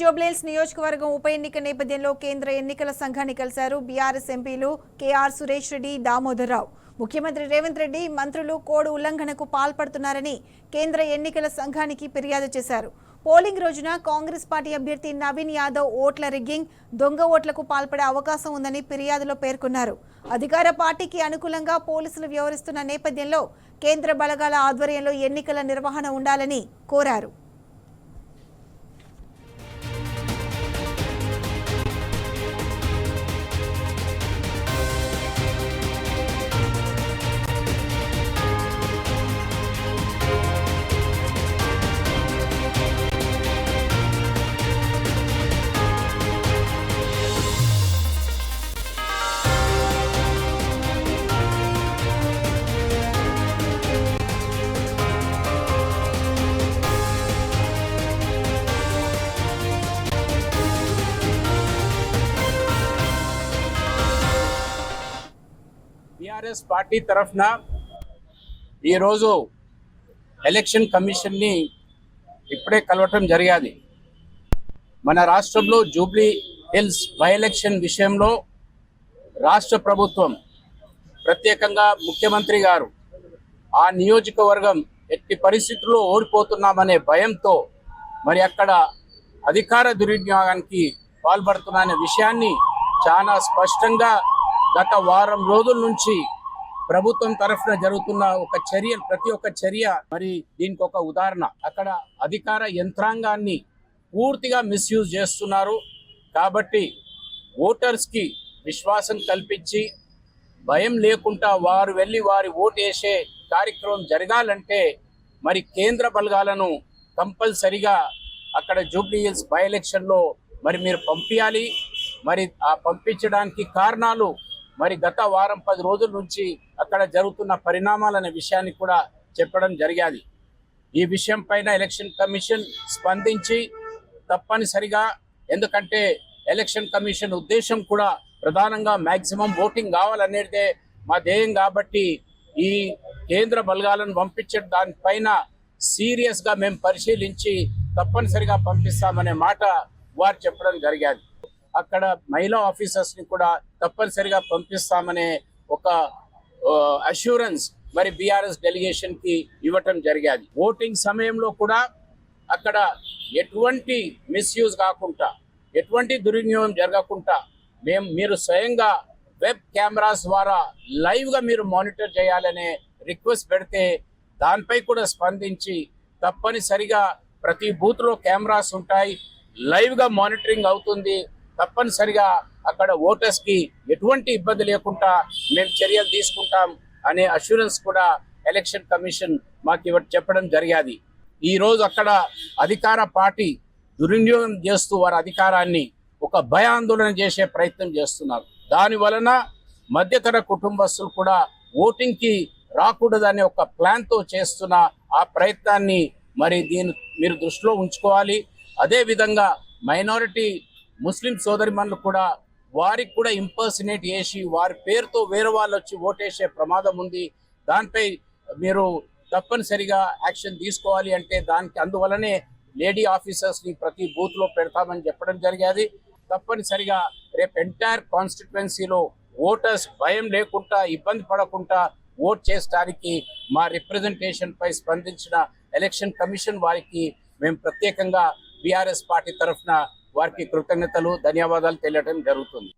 జూబ్లీహిల్స్ నియోజకవర్గం ఉప ఎన్నిక నేపథ్యంలో కేంద్ర ఎన్నికల సంఘాన్ని కలిశారు బీఆర్ఎస్ ఎంపీలు కేఆర్ సురేష్ రెడ్డి, దామోదర్రావు. ముఖ్యమంత్రి రేవంత్ రెడ్డి మంత్రులు కోడ్ ఉల్లంఘనకు పాల్పడుతున్నారని కేంద్ర ఎన్నికల సంఘానికి ఫిర్యాదు చేశారు. పోలింగ్ రోజున కాంగ్రెస్ పార్టీ అభ్యర్థి నవీన్ యాదవ్ ఓట్ల రిగ్గింగ్, దొంగ ఓట్లకు పాల్పడే అవకాశం ఉందని ఫిర్యాదులో పేర్కొన్నారు. అధికార పార్టీకి అనుకూలంగా పోలీసులు వ్యవహరిస్తున్న నేపథ్యంలో కేంద్ర బలగాల ఆధ్వర్యంలో ఎన్నికల నిర్వహణ ఉండాలని కోరారు. బీఆర్ఎస్ పార్టీ తరఫున ఈరోజు ఎలక్షన్ కమిషన్ని ఇప్పుడే కలవటం జరిగింది. మన రాష్ట్రంలో జూబ్లీ హిల్స్ బై ఎలక్షన్ విషయంలో రాష్ట్ర ప్రభుత్వం, ప్రత్యేకంగా ముఖ్యమంత్రి గారు ఆ నియోజకవర్గం ఎట్టి పరిస్థితుల్లో ఓడిపోతున్నామనే భయంతో మరి అక్కడ అధికార దుర్వినియోగానికి పాల్పడుతున్న విషయాన్ని చాలా స్పష్టంగా గత వారం రోజుల నుంచి ప్రభుత్వం తరఫున జరుగుతున్న ఒక చర్య, ప్రతి ఒక్క చర్య మరి దీనికి ఒక ఉదాహరణ. అక్కడ అధికార యంత్రాంగాన్ని పూర్తిగా మిస్యూజ్ చేస్తున్నారు. కాబట్టి ఓటర్స్కి విశ్వాసం కల్పించి భయం లేకుండా వారు వెళ్ళి వారి ఓటు వేసే కార్యక్రమం జరగాలంటే మరి కేంద్ర బలగాలను కంపల్సరిగా అక్కడ జూబ్లీ హిల్స్ బై ఎలక్షన్లో మరి మీరు పంపించాలి. మరి ఆ పంపించడానికి కారణాలు మరి గత వారం 10 రోజుల నుంచి అక్కడ జరుగుతున్న పరిణామాలనే విషయాన్ని కూడా చెప్పడం జరిగింది. ఈ విషయం పైన ఎలక్షన్ కమిషన్ స్పందించి తప్పనిసరిగా, ఎందుకంటే ఎలక్షన్ కమిషన్ ఉద్దేశం కూడా ప్రధానంగా మ్యాక్సిమం ఓటింగ్ కావాలనేదే మా ధ్యేయం. కాబట్టి ఈ కేంద్ర బలగాలను పంపించే దానిపైన సీరియస్గా మేము పరిశీలించి తప్పనిసరిగా పంపిస్తామనే మాట వారు చెప్పడం జరిగింది. అక్కడ మహిళా ఆఫీసర్స్ని కూడా తప్పనిసరిగా పంపిస్తామనే ఒక అష్యూరెన్స్ మరి బీఆర్ఎస్ డెలిగేషన్కి ఇవ్వటం జరిగింది. ఓటింగ్ సమయంలో కూడా అక్కడ ఎటువంటి మిస్యూజ్ కాకుండా, ఎటువంటి దుర్వినియోగం జరగకుండా మీరు స్వయంగా వెబ్ కెమెరాస్ ద్వారా లైవ్గా మీరు మానిటర్ చేయాలనే రిక్వెస్ట్ పెడితే దానిపై కూడా స్పందించి తప్పనిసరిగా ప్రతి బూత్లో కెమెరాస్ ఉంటాయి, లైవ్గా మానిటరింగ్ అవుతుంది. తప్పనిసరిగా అక్కడ ఓటర్స్కి ఎటువంటి ఇబ్బంది లేకుండా మేము చర్యలు తీసుకుంటాం అనే అష్యూరెన్స్ కూడా ఎలక్షన్ కమిషన్ మాకు చెప్పడం జరిగింది. ఈరోజు అక్కడ అధికార పార్టీ దుర్వినియోగం చేస్తూ వారి అధికారాన్ని ఒక భయాందోళన చేసే ప్రయత్నం చేస్తున్నారు. దాని వలన మధ్యతర కుటుంబస్తులు కూడా ఓటింగ్కి రాకూడదనే ఒక ప్లాన్తో చేస్తున్న ఆ ప్రయత్నాన్ని మరి మీరు దృష్టిలో ఉంచుకోవాలి. అదేవిధంగా మైనారిటీ ముస్లిం సోదరిమణులు కూడా వారికి కూడా ఇంపర్సనేట్ చేసి వారి పేరుతో వేరే వాళ్ళు వచ్చి ఓటేసే ప్రమాదం ఉంది. దానిపై మీరు తప్పనిసరిగా యాక్షన్ తీసుకోవాలి. అంటే దానికి అందువలనే లేడీ ఆఫీసర్స్ని ప్రతి బూత్లో పెడతామని చెప్పడం జరిగేది. తప్పనిసరిగా రేపు ఎంటైర్ కాన్స్టిట్యుయెన్సీలో ఓటర్స్ భయం లేకుండా, ఇబ్బంది పడకుండా ఓట్ చేయడానికి మా రిప్రజెంటేషన్ పై స్పందించిన ఎలక్షన్ కమిషన్ వారికి మేము ప్రత్యేకంగా బీఆర్ఎస్ పార్టీ తరఫున వారికి కృతజ్ఞతలు, ధన్యవాదాలు తెలియడం జరుగుతుంది.